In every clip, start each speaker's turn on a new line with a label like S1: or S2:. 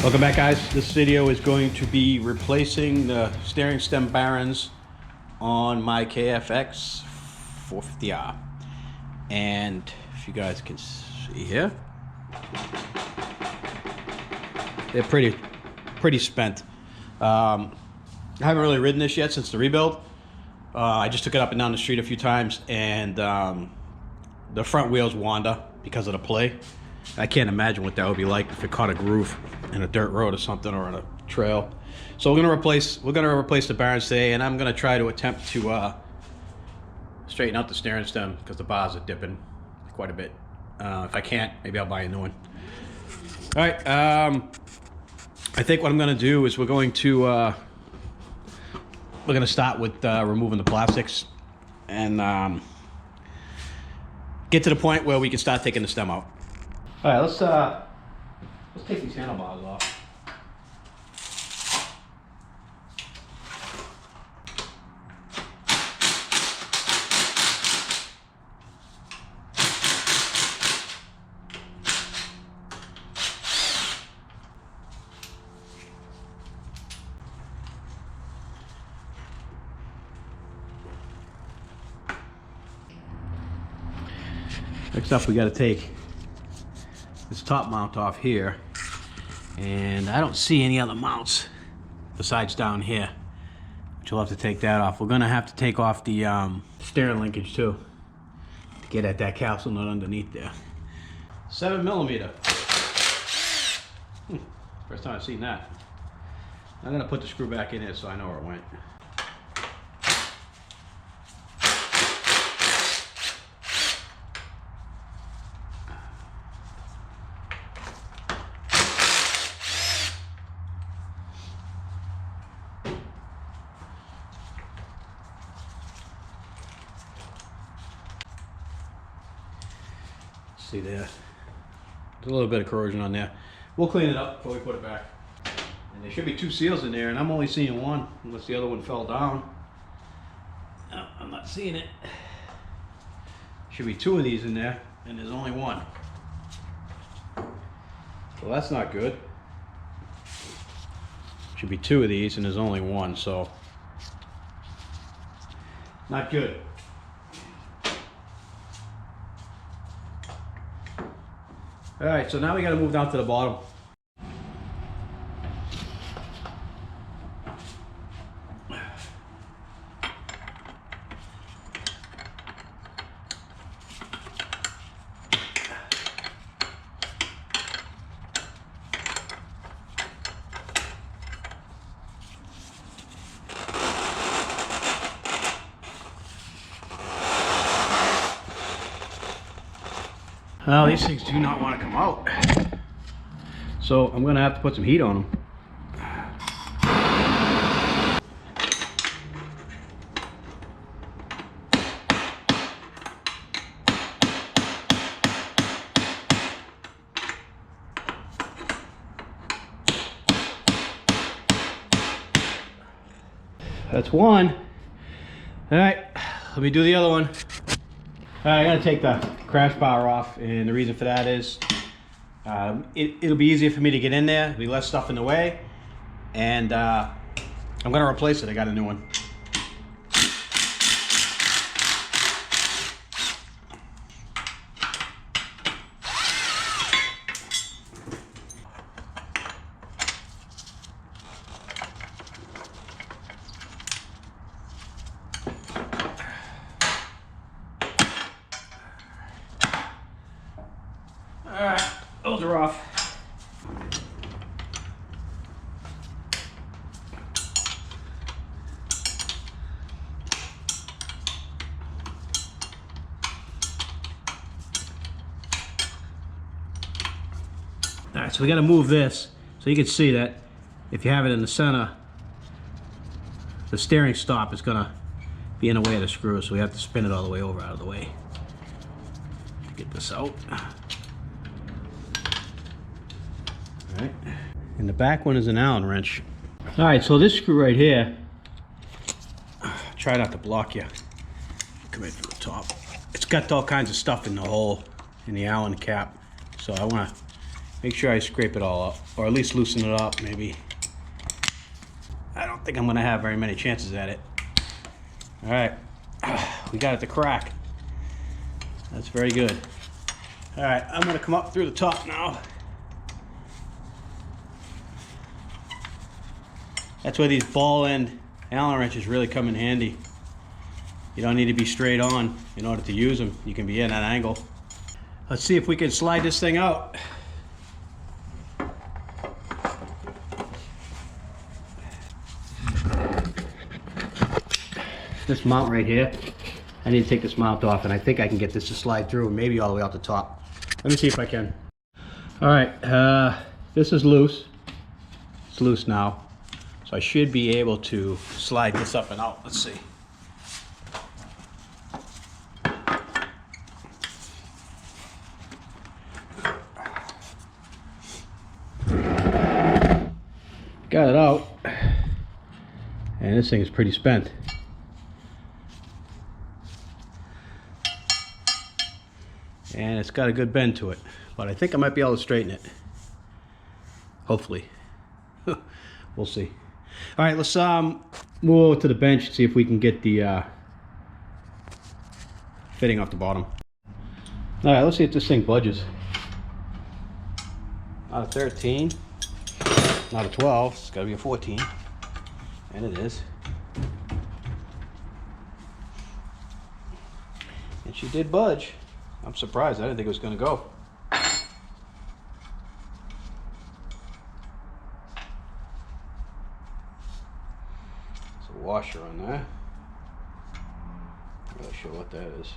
S1: Welcome back, guys. This video is going to be replacing the steering stem bearings on my KFX450R. And if you guys can see here, they're pretty spent. I haven't really ridden this yet since the rebuild. I just took it up and down the street a few times, and the front wheels wander because of the play. I can't imagine what that would be like if it caught a groove in a dirt road or something, or on a trail. So we're gonna replace the bearings today, and I'm gonna try to attempt to straighten out the steering stem because the bars are dipping quite a bit. If I can't, maybe I'll buy a new one. All right. I think what I'm gonna do is we're gonna start with removing the plastics and get to the point where we can start taking the stem out. All right, let's take these handlebars off. Next up, we got to take this top mount off here, and I don't see any other mounts besides down here, but you'll have to take that off. We're gonna have to take off the steering linkage too to get at that capsule nut underneath there. 7mm. First time I've seen that. I'm gonna put the screw back in it so I know where it went. See there, there's a little bit of corrosion on there. We'll clean it up before we put it back. And there should be 2 seals in there, and I'm only seeing one, unless the other one fell down. No, I'm not seeing it. Should be 2 of these in there, and there's only 1. So that's not good. Should be 2 of these, and there's only 1, so not good. All right, so now we got to move down to the bottom. Well, these things do not want to come out, so I'm gonna have to put some heat on them. That's one. All right, let me do the other one. All right, I gotta take the crash bar off, and the reason for that is it'll be easier for me to get in there. There'll be less stuff in the way, and I'm gonna replace it. I got a new one. Alright, those are off. Alright, so we got to move this so you can see that if you have it in the center, the steering stop is going to be in the way of the screw, so we have to spin it all the way over out of the way to get this out. Alright, and the back one is an Allen wrench. Alright, so this screw right here, try not to block you. Come in from the top. It's got all kinds of stuff in the hole, in the Allen cap. So I want to make sure I scrape it all up, or at least loosen it up, maybe. I don't think I'm gonna have very many chances at it. All right, we got it to crack. That's very good. All right, I'm gonna come up through the top now. That's where these ball end Allen wrenches really come in handy. You don't need to be straight on in order to use them. You can be in an angle. Let's see if we can slide this thing out. This mount right here, I need to take this mount off, and I think I can get this to slide through, maybe all the way out the top. Let me see if I can. All right, this is loose. It's loose now. So I should be able to slide this up and out. Let's see. Got it out. And this thing is pretty spent. And it's got a good bend to it. But I think I might be able to straighten it. Hopefully. We'll see. All right, let's move over to the bench and see if we can get the fitting off the bottom. All right, let's see if this thing budges. Not a 13, not a 12, it's gotta be a 14. And it is. And she did budge. I'm surprised, I didn't think it was gonna go. Washer on there. I'm not really sure what that is.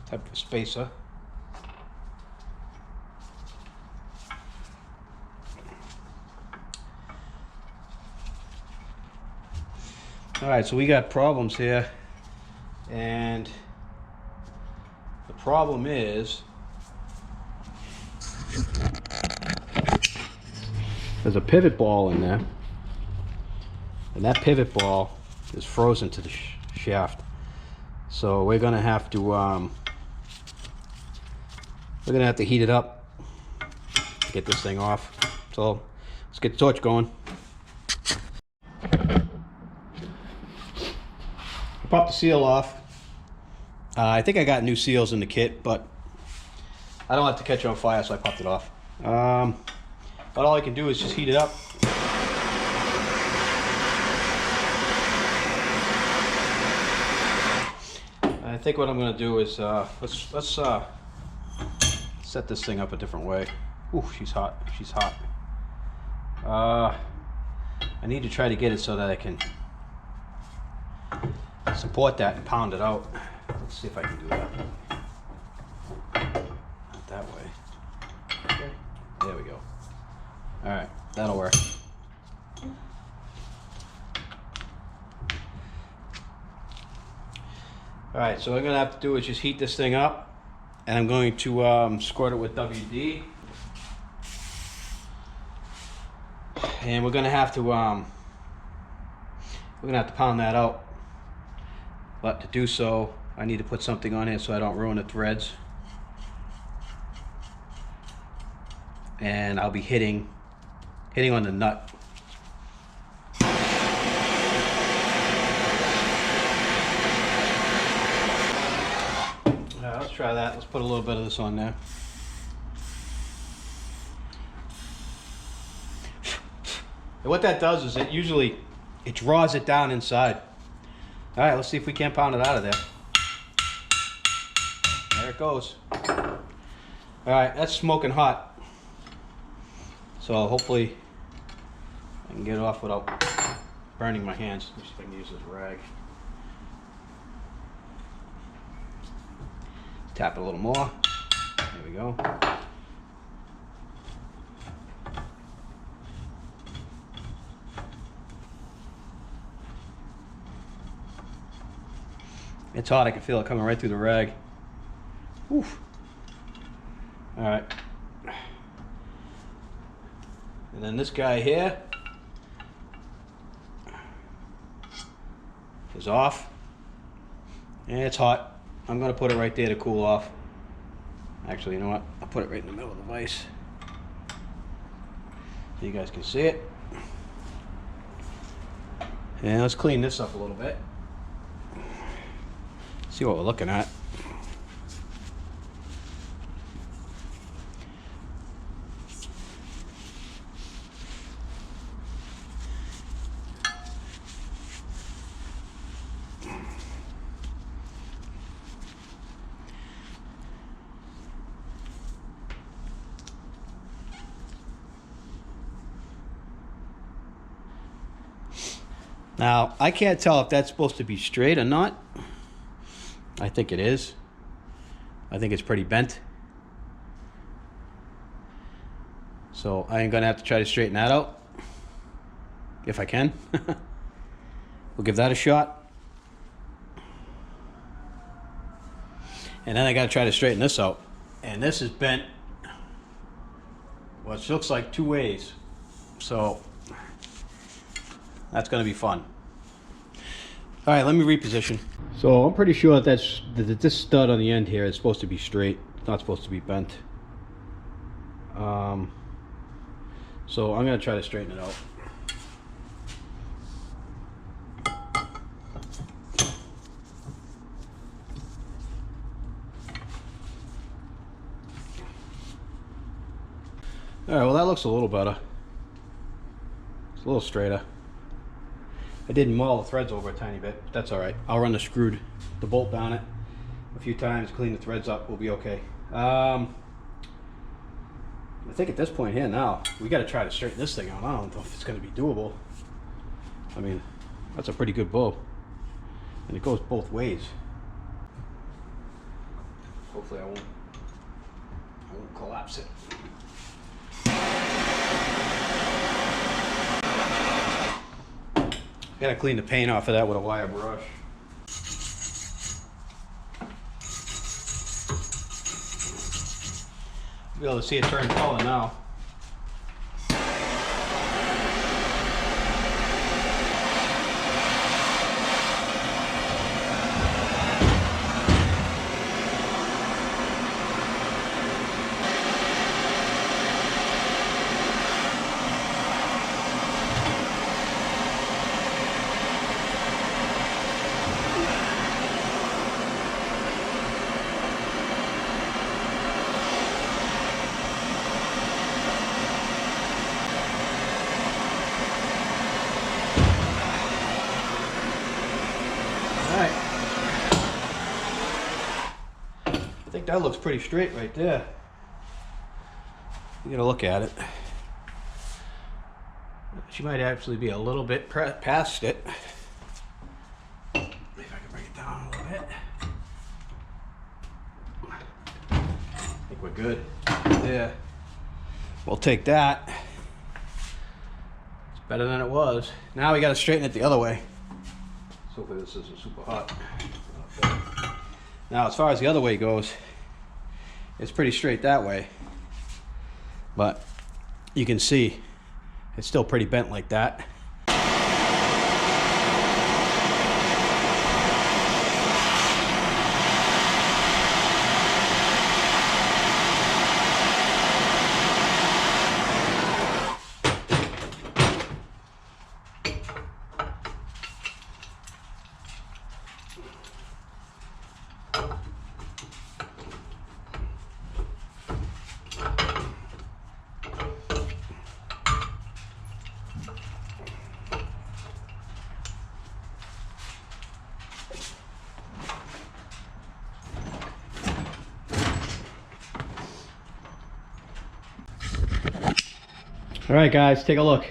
S1: Type of spacer. All right, so we got problems here, and the problem is there's a pivot ball in there, and that pivot ball is frozen to the shaft. So we're gonna have to heat it up to get this thing off. So let's get the torch going. Pop the seal off. I think I got new seals in the kit, but I don't want it to catch on fire, so I popped it off. But all I can do is just heat it up. I think what I'm going to do is let's set this thing up a different way. Ooh, she's hot. She's hot. I need to try to get it so that I can support that and pound it out. Let's see if I can do that. Not that way. Okay. There we go. All right, that'll work. All right, so what I'm gonna have to do is just heat this thing up, and I'm going to squirt it with WD, and we're gonna have to pound that out. But to do so, I need to put something on here so I don't ruin the threads, and I'll be hitting on the nut. Let's try that. Let's put a little bit of this on there. And what that does is it draws it down inside. All right, let's see if we can't pound it out of there. There it goes. All right, that's smoking hot. So hopefully I can get it off without burning my hands. Let me see if I can use this rag. Tap it a little more. There we go. It's hot, I can feel it coming right through the rag. Oof. All right. And then this guy here is off. And it's hot. I'm gonna put it right there to cool off. Actually, you know what? I'll put it right in the middle of the vise so you guys can see it. And let's clean this up a little bit. See what we're looking at. Now, I can't tell if that's supposed to be straight or not. I think it is. I think it's pretty bent. So I ain't gonna have to try to straighten that out. If I can. We'll give that a shot. And then I gotta try to straighten this out. And this is bent, what looks like 2 ways. So that's gonna be fun. All right, let me reposition. So I'm pretty sure that this stud on the end here is supposed to be straight. It's not supposed to be bent. So I'm gonna try to straighten it out. All right, well that looks a little better. It's a little straighter. I did maul the threads over a tiny bit, but that's all right. I'll run the bolt down it a few times, clean the threads up, we'll be okay. I think at this point here now, we got to try to straighten this thing out. I don't know if it's going to be doable. I mean, that's a pretty good bow, and it goes both ways. Hopefully I won't collapse it. Gotta clean the paint off of that with a wire brush. Be able to see it turn color now. I think that looks pretty straight right there. You gotta look at it. She might actually be a little bit past it. If I can bring it down a little bit. I think we're good. Yeah. We'll take that. It's better than it was. Now we gotta straighten it the other way. So hopefully this isn't super hot. Now, as far as the other way goes, it's pretty straight that way, but you can see it's still pretty bent like that. All right, guys, take a look.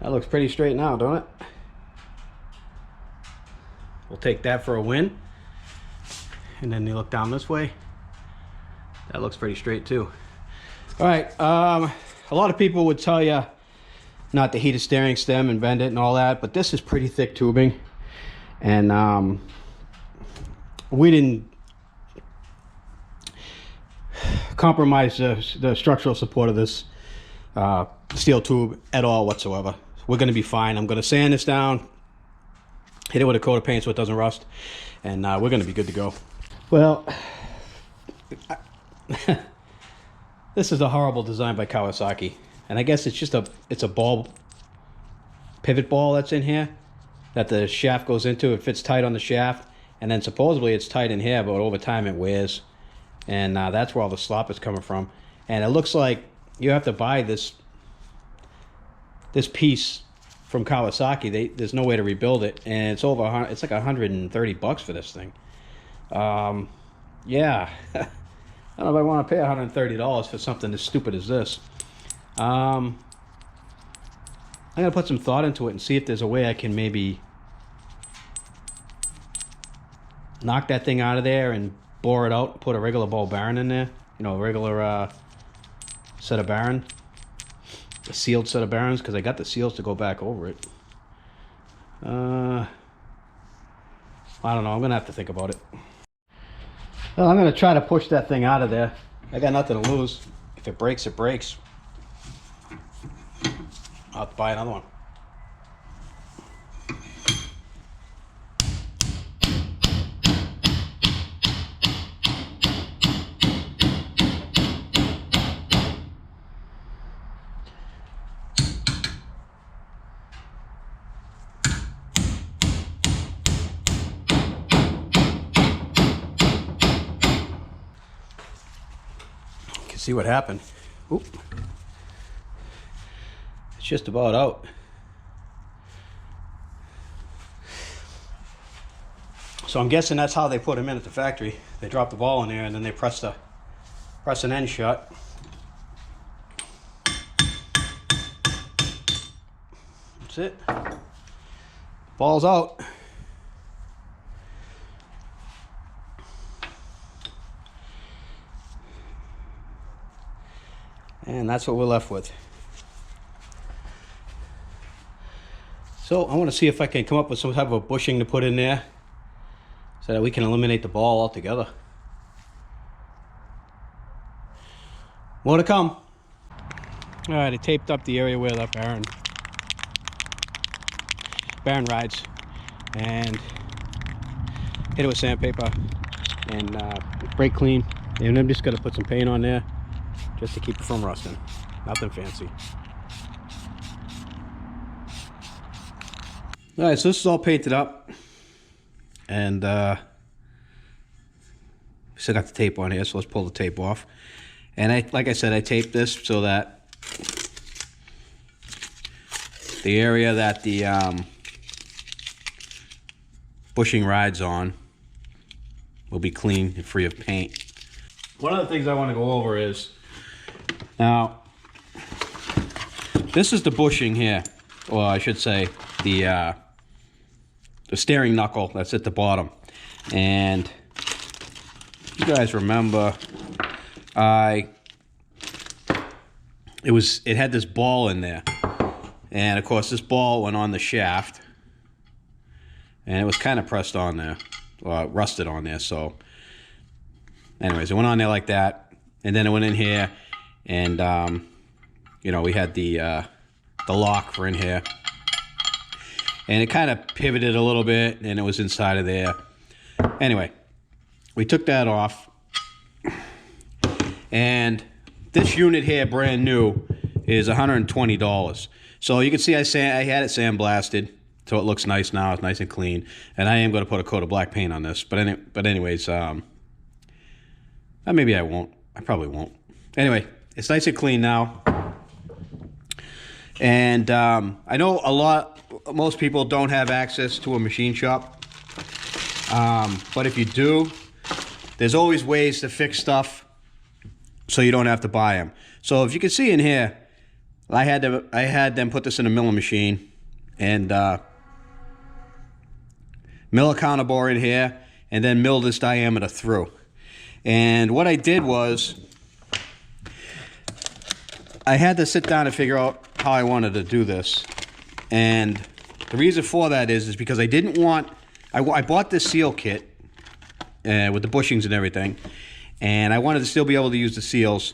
S1: That looks pretty straight now, don't it? We'll take that for a win. And then you look down this way. That looks pretty straight too. All right, a lot of people would tell you not to heat a steering stem and bend it and all that, but this is pretty thick tubing. And we didn't compromise the structural support of this steel tube at all whatsoever. We're going to be fine. I'm going to sand this down, hit it with a coat of paint so it doesn't rust, and we're going to be good to go. Well, this is a horrible design by Kawasaki, and I guess it's just a ball, pivot ball that's in here that the shaft goes into. It fits tight on the shaft, and then supposedly it's tight in here, but over time it wears, and that's where all the slop is coming from. And it looks like you have to buy this piece from Kawasaki. There's no way to rebuild it, and it's like $130 for this thing. Yeah. I don't know if I want to pay $130 for something as stupid as this. I'm gonna put some thought into it and see if there's a way I can maybe knock that thing out of there and bore it out, put a regular ball bearing in there. You know, a regular set of bearing, a sealed set of bearings, because I got the seals to go back over it. I don't know. I'm gonna have to think about it. Well, I'm gonna try to push that thing out of there. I got nothing to lose. If it breaks, it breaks. I'll have to buy another one. See what happened. Oop. It's just about out. So I'm guessing that's how they put them in at the factory. They drop the ball in there and then they press an end shut. That's it. Ball's out. And that's what we're left with. So I want to see if I can come up with some type of a bushing to put in there so that we can eliminate the ball altogether. More to come. All right, I taped up the area where that bearing rides and hit it with sandpaper and brake clean. And I'm just going to put some paint on there just to keep it from rusting. Nothing fancy. All right, so this is all painted up, and still got the tape on here, so let's pull the tape off. And like I said, I taped this so that the area that the bushing rides on will be clean and free of paint. One of the things I want to go over is, now, this is the bushing here, or I should say the steering knuckle that's at the bottom. And you guys remember, it had this ball in there, and of course this ball went on the shaft, and it was kind of pressed on there, or rusted on there. So, anyways, it went on there like that, and then it went in here. And you know, we had the lock for in here, and it kind of pivoted a little bit, and it was inside of there. Anyway, we took that off, and this unit here, brand new, is $120. So you can see I had it sandblasted, so it looks nice now. It's nice and clean, and I am going to put a coat of black paint on this. But anyways, maybe I won't. I probably won't. Anyway. It's nice and clean now, and I know most people don't have access to a machine shop, but if you do, there's always ways to fix stuff so you don't have to buy them. So if you can see in here, I had them put this in a milling machine and mill a counterbore in here and then mill this diameter through. And what I did was, I had to sit down and figure out how I wanted to do this. And the reason for that is because I didn't want, I bought this seal kit with the bushings and everything, and I wanted to still be able to use the seals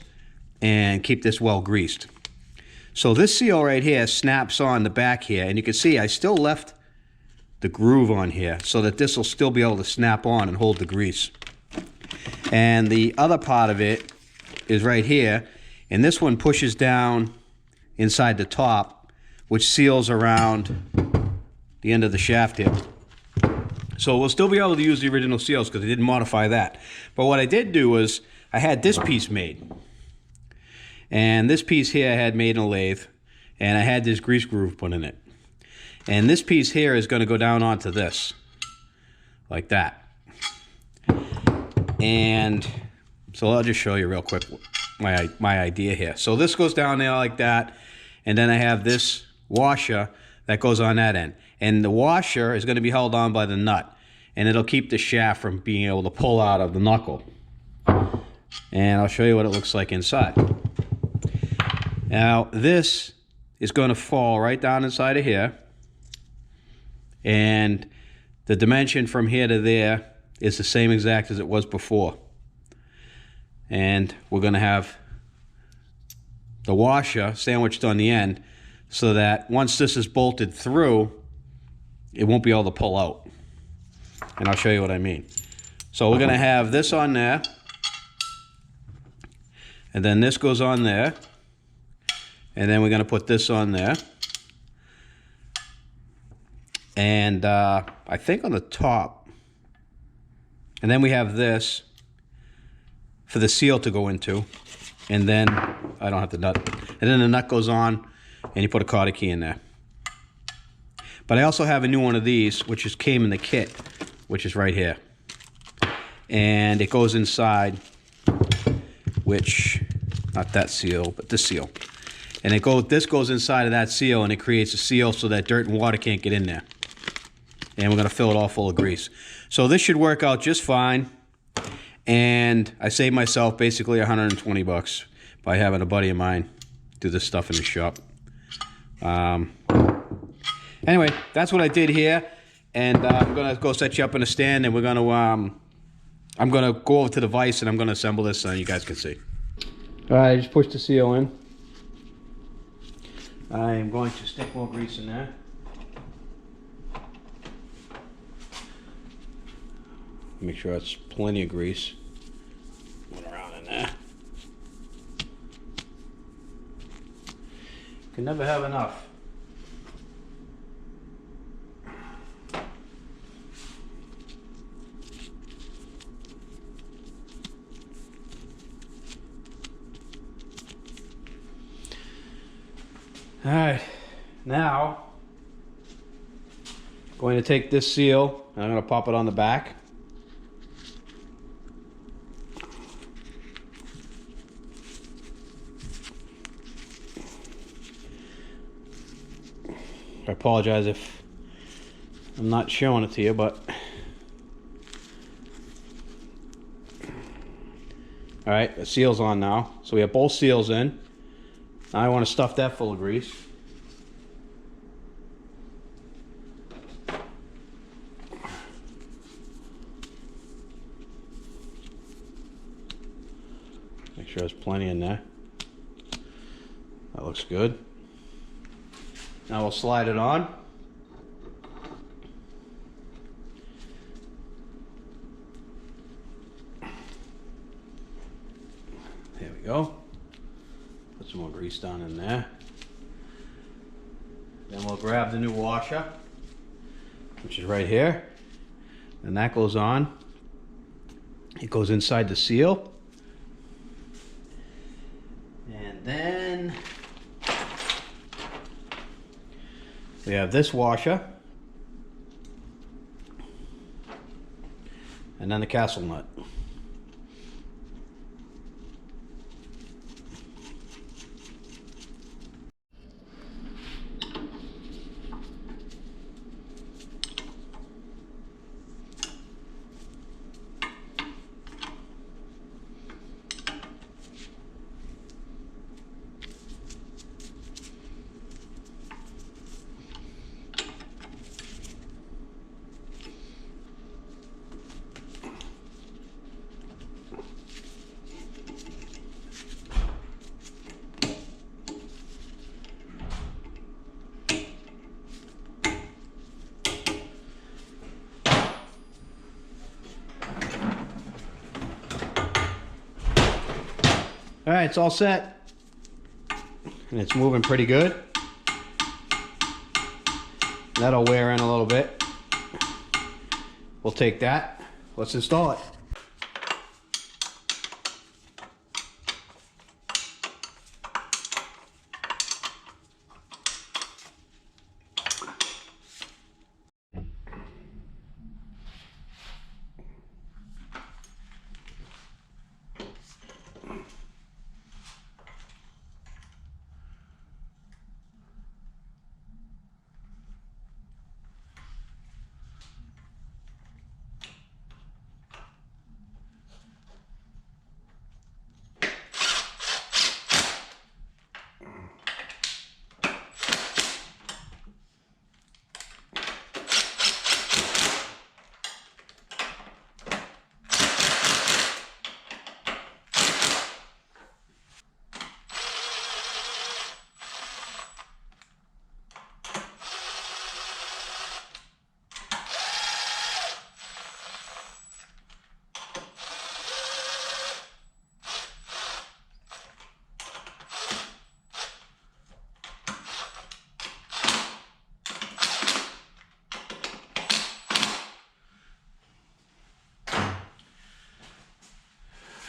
S1: and keep this well greased. So this seal right here snaps on the back here, and you can see I still left the groove on here so that this will still be able to snap on and hold the grease. And the other part of it is right here, and this one pushes down inside the top, which seals around the end of the shaft here. So we'll still be able to use the original seals because I didn't modify that. But what I did do was I had this piece made. And this piece here I had made in a lathe, and I had this grease groove put in it. And this piece here is going to go down onto this, like that. And so I'll just show you real quick my idea here. So this goes down there like that, and then I have this washer that goes on that end. And the washer is going to be held on by the nut, and it'll keep the shaft from being able to pull out of the knuckle. And I'll show you what it looks like inside. Now this is going to fall right down inside of here, and the dimension from here to there is the same exact as it was before. And we're going to have the washer sandwiched on the end so that once this is bolted through, it won't be able to pull out. And I'll show you what I mean. So we're going to have this on there, and then this goes on there, and then we're going to put this on there, and I think on the top, and then we have this for the seal to go into, and then I don't have the nut, and then the nut goes on, and you put a cotter key in there. But I also have a new one of these, which just came in the kit, which is right here, and it goes inside, which, not that seal, but this seal. And this goes inside of that seal, and it creates a seal so that dirt and water can't get in there. And we're going to fill it all full of grease. So this should work out just fine. And I saved myself basically 120 bucks by having a buddy of mine do this stuff in the shop. Anyway, that's what I did here. And I'm going to go set you up in a stand, and we're going to, I'm going to go over to the vise, and I'm going to assemble this so you guys can see. All right, I just pushed the seal in. I'm going to stick more grease in there. Make sure it's plenty of grease going around in there. Can never have enough. All right, now I'm going to take this seal and I'm going to pop it on the back. I apologize if I'm not showing it to you, but all right, the seal's on now. So we have both seals in. Now I want to stuff that full of grease. Make sure there's plenty in there. That looks good. Now we'll slide it on. There we go. Put some more grease down in there. Then we'll grab the new washer, which is right here. And that goes on. It goes inside the seal. And then we have this washer, and then the castle nut. right, it's all set. And it's moving pretty good. That'll wear in a little bit. We'll take that. Let's install it.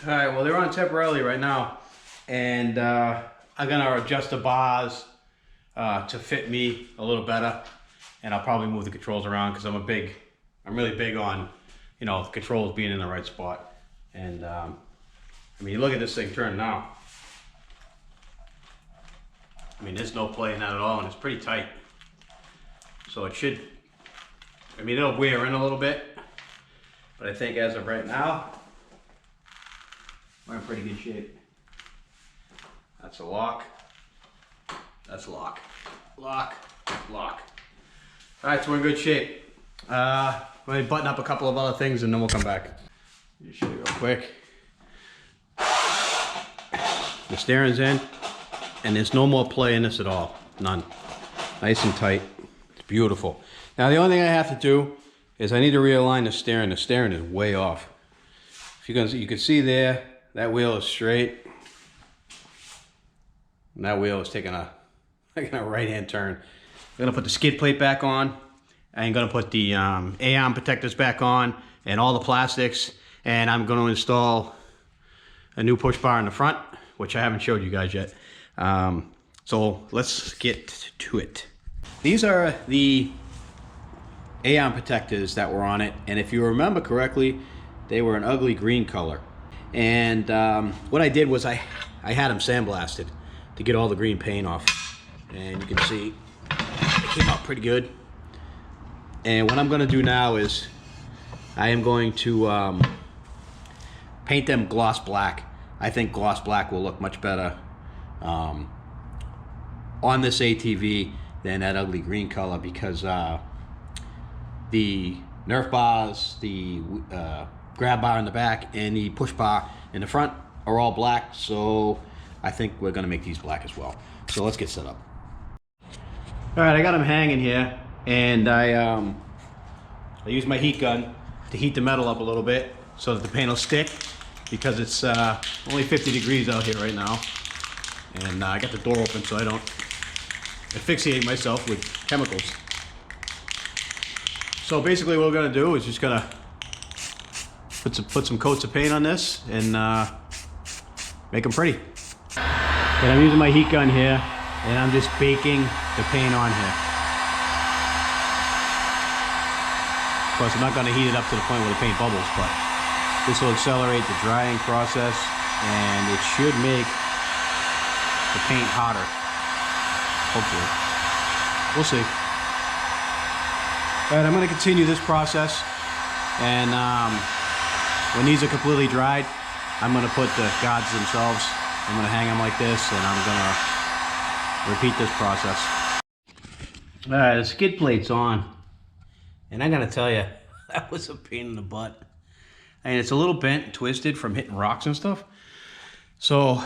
S1: All right, well, they're on temporarily right now, and I'm gonna adjust the bars to fit me a little better, and I'll probably move the controls around because I'm really big on, you know, the controls being in the right spot. And I mean, look at this thing turning now. I mean, there's no play in that at all, and it's pretty tight. So it should, I mean, it'll wear in a little bit, but I think as of right now, we're in pretty good shape. That's a lock. That's a lock. Lock. Lock. All right, so we're in good shape. Let me button up a couple of other things and then we'll come back. Just show you real quick. The steering's in, and there's no more play in this at all. None. Nice and tight. It's beautiful. Now the only thing I have to do is I need to realign the steering. The steering is way off. If you can see there, that wheel is straight. And that wheel is taking a right-hand turn. I'm gonna put the skid plate back on. I'm gonna put the A-arm protectors back on and all the plastics. And I'm gonna install a new push bar in the front, which I haven't showed you guys yet. So let's get to it. These are the A-arm protectors that were on it. And if you remember correctly, they were an ugly green color. And what I did was I had them sandblasted to get all the green paint off. And you can see it came out pretty good. And what I'm gonna do now is I am going to paint them gloss black. I think gloss black will look much better on this ATV than that ugly green color, because the Nerf bars, the grab bar in the back, and the push bar in the front are all black, so I think we're gonna make these black as well. So let's get set up. All right, I got them hanging here, and I use my heat gun to heat the metal up a little bit so that the paint will stick, because it's only 50 degrees out here right now, and I got the door open so I don't asphyxiate myself with chemicals. So basically what we're gonna do is just gonna put some coats of paint on this and make them pretty. And I'm using my heat gun here, and I'm just baking the paint on here. Of course, I'm not going to heat it up to the point where the paint bubbles, but this will accelerate the drying process, and it should make the paint hotter. Hopefully. We'll see. All right, I'm going to continue this process, and when these are completely dried, I'm going to put the guards themselves. I'm going to hang them like this, and I'm going to repeat this process. All right, the skid plate's on. And I'm going to tell you, that was a pain in the butt. I mean, it's a little bent and twisted from hitting rocks and stuff. So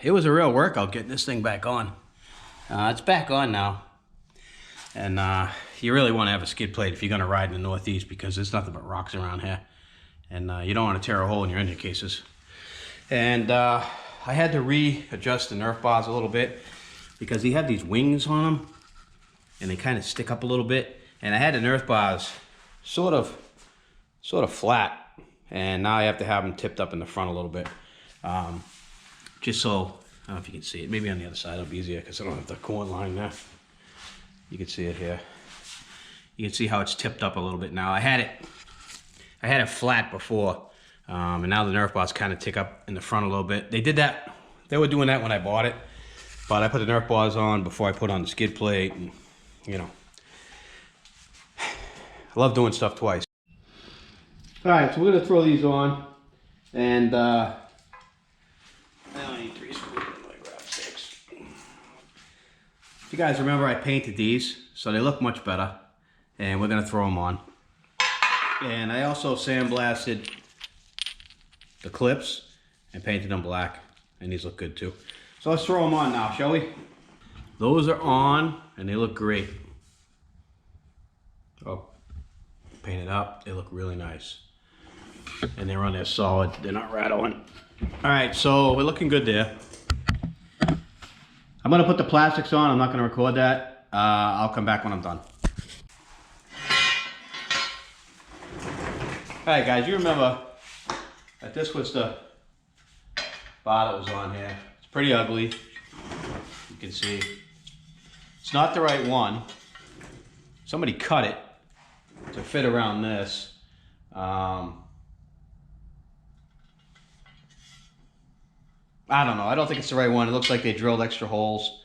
S1: it was a real workout getting this thing back on. It's back on now. And you really want to have a skid plate if you're going to ride in the Northeast, because there's nothing but rocks around here. And you don't want to tear a hole in your engine cases. And I had to readjust the Nerf bars a little bit because they have these wings on them and they kind of stick up a little bit. And I had the Nerf bars sort of flat, and now I have to have them tipped up in the front a little bit. Just so, I don't know if you can see it. Maybe on the other side it'll be easier because I don't have the corn line there. You can see it here. You can see how it's tipped up a little bit now. I had it flat before. And now the Nerf bars kind of tick up in the front a little bit. They did that. They were doing that when I bought it, but I put the Nerf bars on before I put on the skid plate, and you know, I love doing stuff twice. All right, so we're gonna throw these on, and I only need 3 screws. I'm gonna grab 6. If you guys remember, I painted these, so they look much better, and we're gonna throw them on. And I also sandblasted the clips and painted them black, and these look good too. So let's throw them on now, shall we? Those are on and they look great. Oh, painted up, they look really nice. And they're on there solid, they're not rattling. All right, so we're looking good there. I'm gonna put the plastics on, I'm not gonna record that. I'll come back when I'm done. All right guys, you remember that this was the bar that was on here. It's pretty ugly. You can see it's not the right one. Somebody cut it to fit around this. I don't know. I don't think it's the right one. It looks like they drilled extra holes.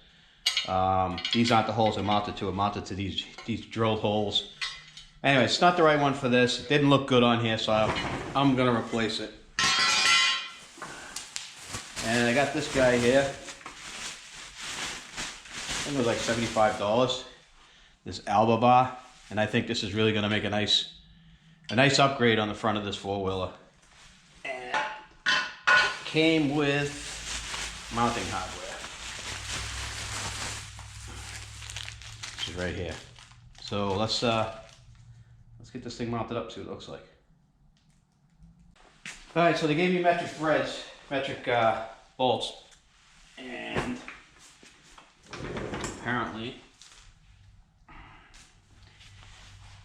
S1: These aren't the holes it mounted to. It mounted to these drilled holes. Anyway, it's not the right one for this. It didn't look good on here, so I'm gonna replace it. And I got this guy here. I think it was like $75. This Alba bar, and I think this is really gonna make a nice upgrade on the front of this 4-wheeler. And it came with mounting hardware, which is right here. So let's get this thing mounted up, see what it looks like. All right, so they gave me metric threads, metric bolts, and apparently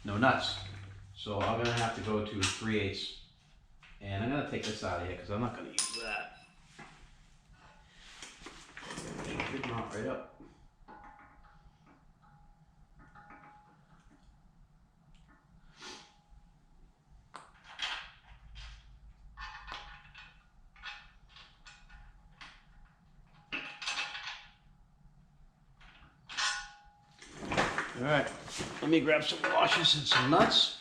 S1: no nuts. So I'm gonna have to go to 3/8, and I'm gonna take this out of here because I'm not gonna use that. Should mount right up. All right, let me grab some washers and some nuts.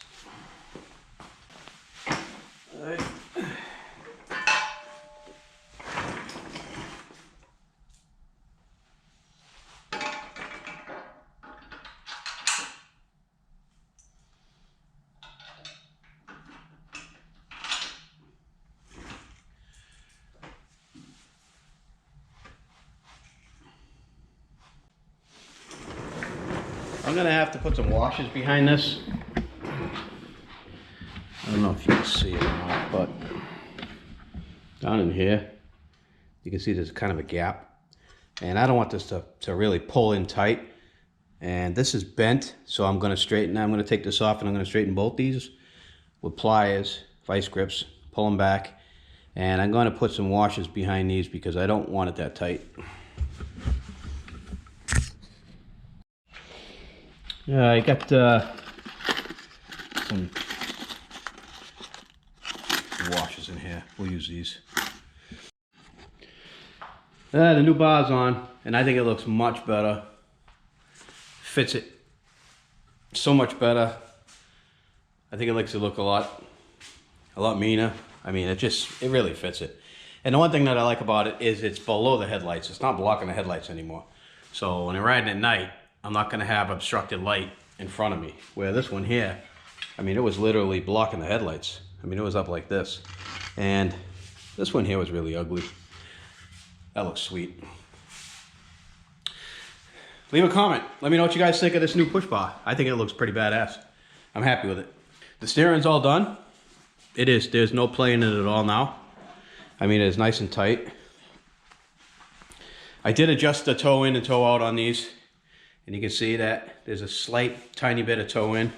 S1: All right. I'm gonna have to put some washers behind this. I don't know if you can see it or not, but down in here, you can see there's kind of a gap. And I don't want this to really pull in tight. And this is bent, so I'm gonna take this off and I'm gonna straighten both these with pliers, vice grips, pull them back. And I'm gonna put some washers behind these because I don't want it that tight. Yeah, I got some washers in here. We'll use these. The new bar's on, and I think it looks much better. Fits it so much better. I think it makes it look a lot meaner. I mean, it really fits it. And the one thing that I like about it is it's below the headlights. It's not blocking the headlights anymore. So when I'm riding at night, I'm not gonna have obstructed light in front of me. Where this one here, I mean, it was literally blocking the headlights. I mean, it was up like this. And this one here was really ugly. That looks sweet. Leave a comment. Let me know what you guys think of this new push bar. I think it looks pretty badass. I'm happy with it. The steering's all done. It is. There's no play in it at all now. I mean, it's nice and tight. I did adjust the toe in and toe out on these, and you can see that there's a slight tiny bit of toe in,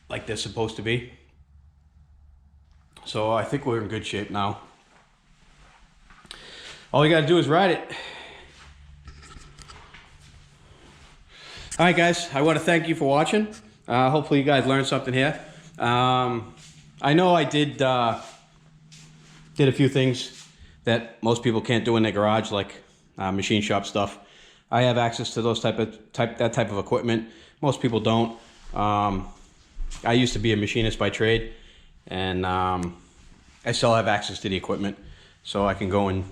S1: like they're supposed to be. So I think we're in good shape now. All you gotta do is ride it. All right, guys, I want to thank you for watching. Hopefully you guys learned something here. I know I did a few things that most people can't do in their garage, like machine shop stuff. I have access to those that type of equipment. Most people don't. I used to be a machinist by trade, and I still have access to the equipment, so I can go and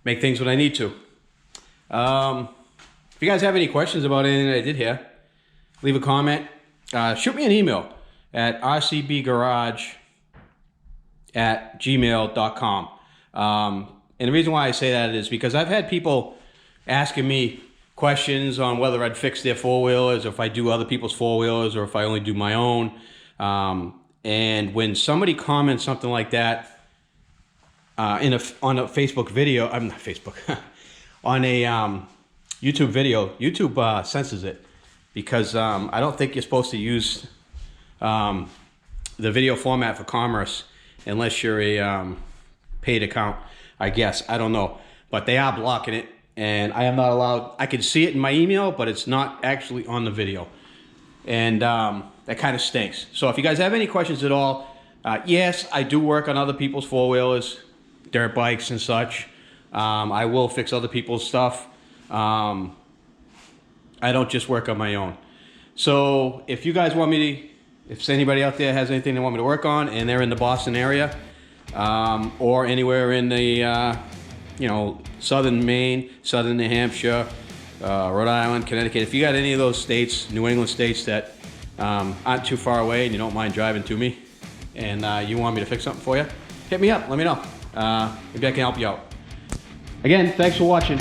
S1: make things when I need to. If you guys have any questions about anything that I did here, leave a comment. Shoot me an email at rcbgarage@gmail.com. And the reason why I say that is because I've had people asking me questions on whether I'd fix their four-wheelers, or if I do other people's four-wheelers, or if I only do my own. And when somebody comments something like that on a Facebook video, I'm not Facebook, on a YouTube video, YouTube censors it, because I don't think you're supposed to use the video format for commerce unless you're a paid account, I guess. I don't know, but they are blocking it, and I am not allowed. I can see it in my email, but it's not actually on the video, and that kind of stinks. So if you guys have any questions at all, yes, I do work on other people's four-wheelers, dirt bikes and such. I will fix other people's stuff. I don't just work on my own. So if you guys want me to, if anybody out there has anything they want me to work on, and they're in the Boston area, or anywhere in the, southern Maine, southern New Hampshire, Rhode Island, Connecticut, if you got any of those states, New England states that aren't too far away and you don't mind driving to me, and you want me to fix something for you, hit me up, let me know. Maybe I can help you out. Again, thanks for watching.